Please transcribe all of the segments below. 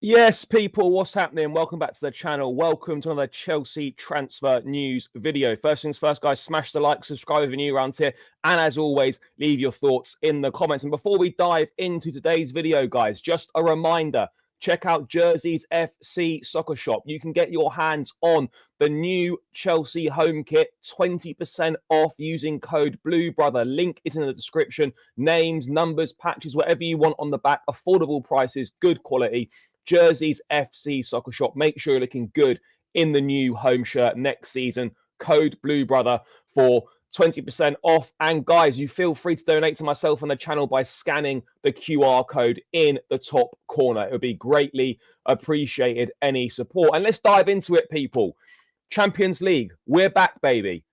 Yes, people, what's happening? Welcome back to the channel. Welcome to another Chelsea transfer news video. First things first, guys, smash the like, subscribe if you're new around here. And as always, leave your thoughts in the comments. And before we dive into today's video, guys, just a reminder, check out Jersey's FC Soccer Shop. You can get your hands on the new Chelsea home kit, 20% off using code BLUEBROTHER. Link is in the description. Names, numbers, patches, whatever you want on the back. Affordable prices, good quality. Jersey's FC Soccer Shop. Make sure you're looking good in the new home shirt next season. Code BLUEBROTHER for 20% off. And guys, you feel free to donate to myself and the channel by scanning the QR code in the top corner. It would be greatly appreciated, any support. And let's dive into it, people. Champions League, we're back, baby.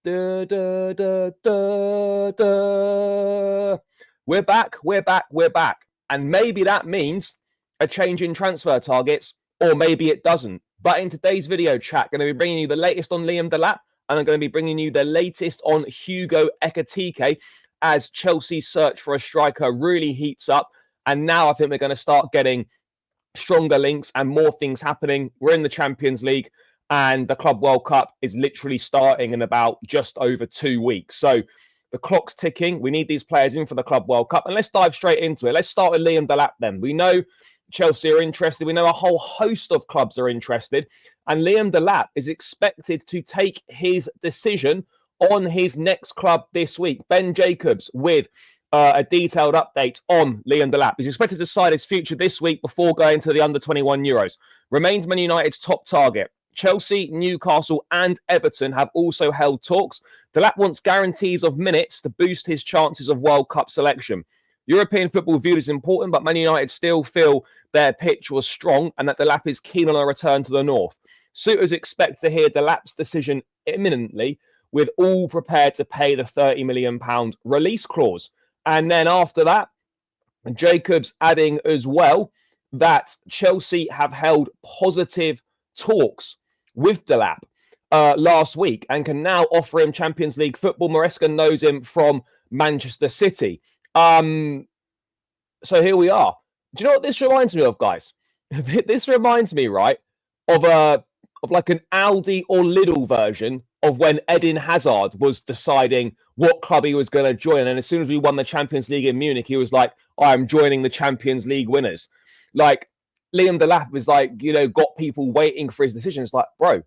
Da, da, da, da, da. We're back, we're back, we're back. And maybe that means a change in transfer targets, or maybe it doesn't. But in today's video chat, I'm going to be bringing you the latest on Liam Delap, and I'm going to be bringing you the latest on Hugo Ekitike as Chelsea's search for a striker really heats up. And now I think we're going to start getting stronger links and more things happening. We're in the Champions League, and the Club World Cup is literally starting in about just over 2 weeks. So the clock's ticking. We need these players in for the Club World Cup. And let's dive straight into it. Let's start with Liam Delap then. We know Chelsea are interested. We know a whole host of clubs are interested. And Liam Delap is expected to take his decision on his next club this week. Ben Jacobs with a detailed update on Liam Delap. He's expected to decide his future this week before going to the under-21 Euros. Remains Man United's top target. Chelsea, Newcastle and Everton have also held talks. Delap wants guarantees of minutes to boost his chances of World Cup selection. European football viewed as important, but Man United still feel their pitch was strong and that Delap is keen on a return to the north. Suitors expect to hear Delap's decision imminently, with all prepared to pay the £30 million release clause. And then after that, Jacobs adding as well that Chelsea have held positive talks with Delap last week and can now offer him Champions League football. Maresca knows him from Manchester City. So here we are. Do you know what this reminds me of, guys? This reminds me, right, of like an Aldi or Lidl version of when Eden Hazard was deciding what club he was going to join. And as soon as we won the Champions League in Munich, he was like, I'm joining the Champions League winners. Like, Liam Delap is like, got people waiting for his decision. It's like, bro,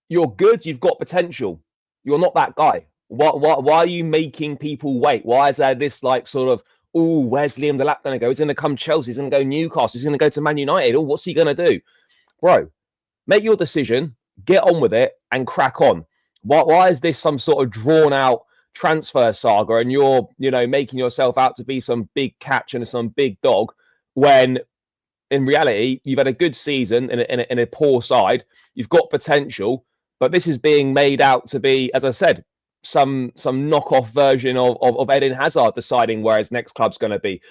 you're good. You've got potential. You're not that guy. Why are you making people wait? Why is there this like sort of, oh, where's Liam Delap going to go? He's going to come Chelsea. He's going to go Newcastle. He's going to go to Man United. Oh, what's he going to do? Bro, make your decision, get on with it and crack on. Why is this some sort of drawn out transfer saga and you're, making yourself out to be some big catch and some big dog when in reality, you've had a good season in a poor side. You've got potential, but this is being made out to be, as I said, some knockoff version of Eden Hazard deciding where his next club's going to be.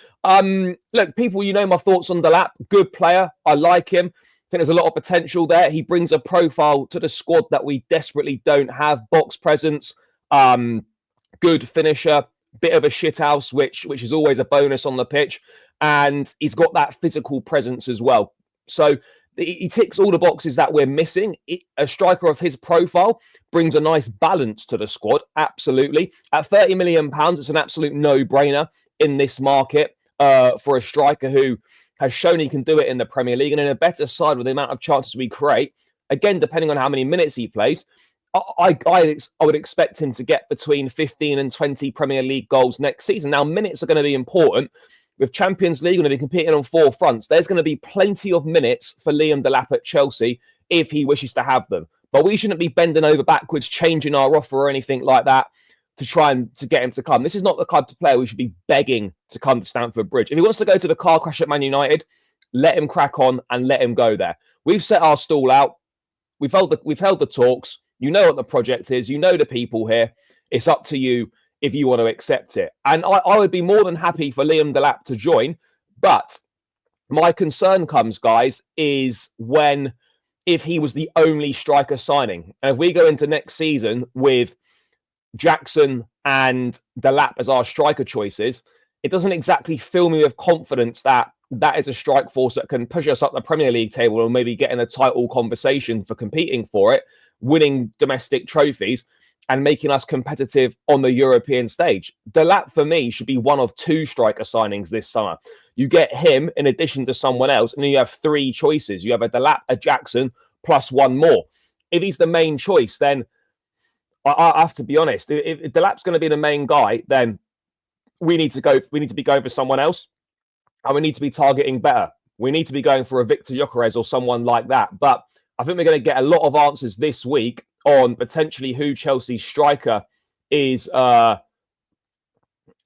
Look, people, my thoughts on Delap. Good player. I like him. I think there's a lot of potential there. He brings a profile to the squad that we desperately don't have. Box presence, good finisher, bit of a shithouse, which is always a bonus on the pitch. And he's got that physical presence as well. So he ticks all the boxes that we're missing. A striker of his profile brings a nice balance to the squad, absolutely. At £30 million, it's an absolute no-brainer in this market for a striker who has shown he can do it in the Premier League and in a better side with the amount of chances we create. Again, depending on how many minutes he plays, I would expect him to get between 15 and 20 Premier League goals next season. Now, minutes are going to be important. With Champions League, going to be competing on 4 fronts. There's going to be plenty of minutes for Liam Delap at Chelsea if he wishes to have them. But we shouldn't be bending over backwards, changing our offer or anything like that to try and to get him to come. This is not the kind of player we should be begging to come to Stamford Bridge. If he wants to go to the car crash at Man United, let him crack on and let him go there. We've set our stall out. We've held the talks. You know what the project is. You know the people here. It's up to you if you want to accept it. And I would be more than happy for Liam Delap to join. But my concern comes, guys, is if he was the only striker signing. And if we go into next season with Jackson and Delap as our striker choices, it doesn't exactly fill me with confidence that that is a strike force that can push us up the Premier League table or maybe get in a title conversation for competing for it, winning domestic trophies and making us competitive on the European stage. Delap, for me, should be one of 2 striker signings this summer. You get him in addition to someone else, and then you have 3 choices. You have a Delap, a Jackson, plus 1 more. If he's the main choice, then I have to be honest. If Delap's going to be the main guy, then we need to be going for someone else, and we need to be targeting better. We need to be going for a Victor Gyökeres or someone like that. But I think we're going to get a lot of answers this week on potentially who Chelsea's striker is going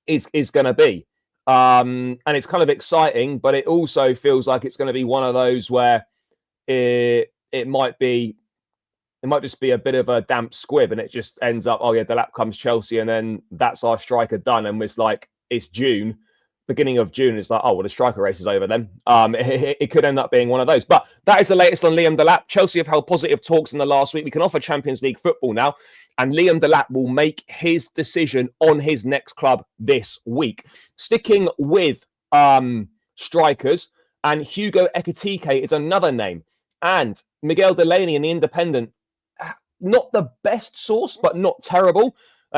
to be. And it's kind of exciting, but it also feels like it's going to be one of those where it might just be a bit of a damp squib, and it just ends up, oh yeah, Delap comes Chelsea, and then that's our striker done. And it's like, it's June, beginning of June. It's like, oh, well, the striker race is over then. It could end up being one of those. But that is the latest on Liam Delap. Chelsea have held positive talks in the last week. We can offer Champions League football now, and Liam Delap will make his decision on his next club this week. Sticking with strikers, and Hugo Ekitike is another name. And Miguel Delaney in The Independent, not the best source, but not terrible.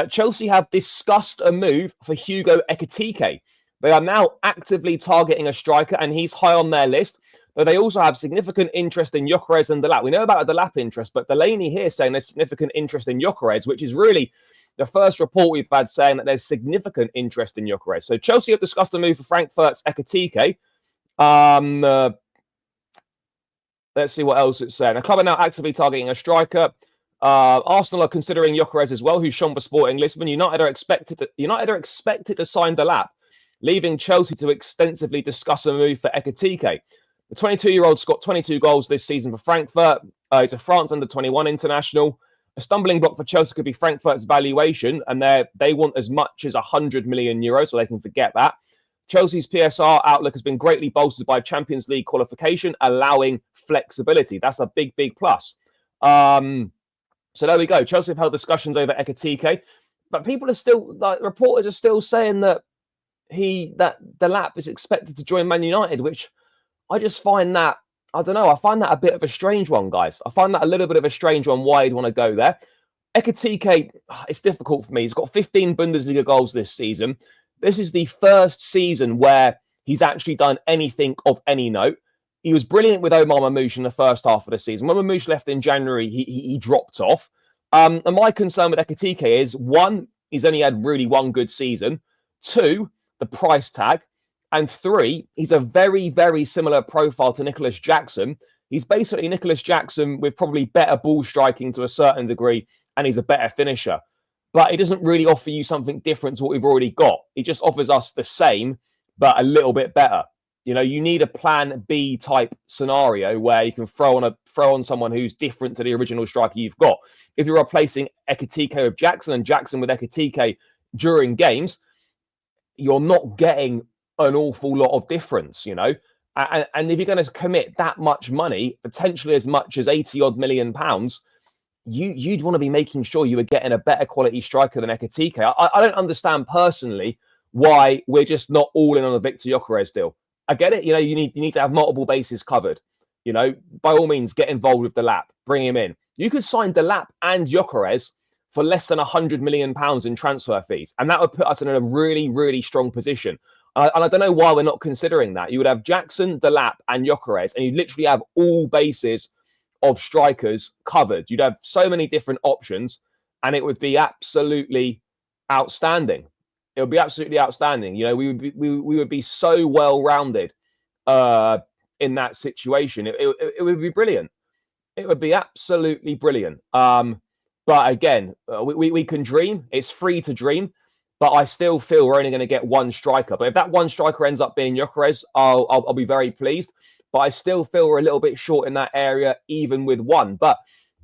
Chelsea have discussed a move for Hugo Ekitike. They are now actively targeting a striker, and he's high on their list. But they also have significant interest in Gyökeres and Delap. We know about a Delap interest, but Delaney here saying there's significant interest in Gyökeres, which is really the first report we've had saying that there's significant interest in Gyökeres. So Chelsea have discussed a move for Frankfurt's Ekitike. Let's see what else it's saying. The club are now actively targeting a striker. Arsenal are considering Gyökeres as well, who's shone for Sporting Lisbon. United are expected to sign Delap, leaving Chelsea to extensively discuss a move for Ekitike. The 22-year-old scored 22 goals this season for Frankfurt. He's a France under-21 international. A stumbling block for Chelsea could be Frankfurt's valuation, and they want as much as 100 million euros, so they can forget that. Chelsea's PSR outlook has been greatly bolstered by Champions League qualification, allowing flexibility. That's a big, big plus. So there we go. Chelsea have held discussions over Ekitike, but people are still, like, reporters are still saying that Delap is expected to join Man United, which I just find that, I don't know, I find that a bit of a strange one, guys. I find that a little bit of a strange one, why he'd want to go there. Ekitike, it's difficult for me. He's got 15 Bundesliga goals this season. This is the first season where he's actually done anything of any note. He was brilliant with Omar Mamouche in the first half of the season. When Mamouche left in January, he dropped off. And my concern with Ekitike is, 1, he's only had really 1 good season. 2, the price tag. And 3, he's a very, very similar profile to Nicholas Jackson. He's basically Nicholas Jackson with probably better ball striking to a certain degree, and he's a better finisher. But he doesn't really offer you something different to what we've already got. He just offers us the same, but a little bit better. You know, you need a plan B type scenario where you can throw on someone who's different to the original striker you've got. If you're replacing Ekitike with Jackson and Jackson with Ekitike during games, you're not getting an awful lot of difference, you know. And if you're going to commit that much money, potentially as much as 80-odd million pounds, you'd want to be making sure you were getting a better quality striker than Ekitike. I don't understand personally why we're just not all in on a Victor Gyökeres deal. I get it. You know, you need to have multiple bases covered. You know, by all means, get involved with Delap, bring him in. You could sign Delap and Gyökeres for less than 100 million pounds in transfer fees, and that would put us in a really, really strong position. And I don't know why we're not considering that. You would have Jackson, Delap, and Gyökeres, and you'd literally have all bases of strikers covered. You'd have so many different options, and it would be absolutely outstanding. It would be absolutely outstanding. You know, we would be so well rounded in that situation. It would be brilliant. It would be absolutely brilliant. But again, we can dream. It's free to dream. But I still feel we're only going to get 1 striker. But if that 1 striker ends up being Gyökeres, I'll be very pleased. But I still feel we're a little bit short in that area, even with 1. But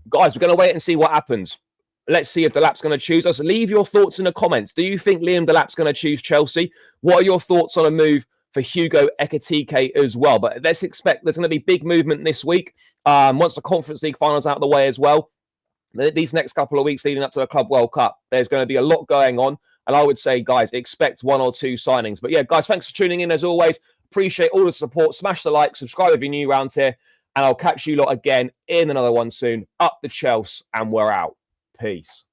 guys, we're going to wait and see what happens. Let's see if Delap's going to choose us. Leave your thoughts in the comments. Do you think Liam Delap's going to choose Chelsea? What are your thoughts on a move for Hugo Ekitike as well? But let's expect there's going to be big movement this week. Once the Conference League finals out of the way as well. These next couple of weeks leading up to the Club World Cup, there's going to be a lot going on. And I would say, guys, expect 1 or 2 signings. But yeah, guys, thanks for tuning in as always. Appreciate all the support. Smash the like, subscribe if you're new around here, and I'll catch you lot again in another one soon. Up the Chelsea, and we're out. Peace.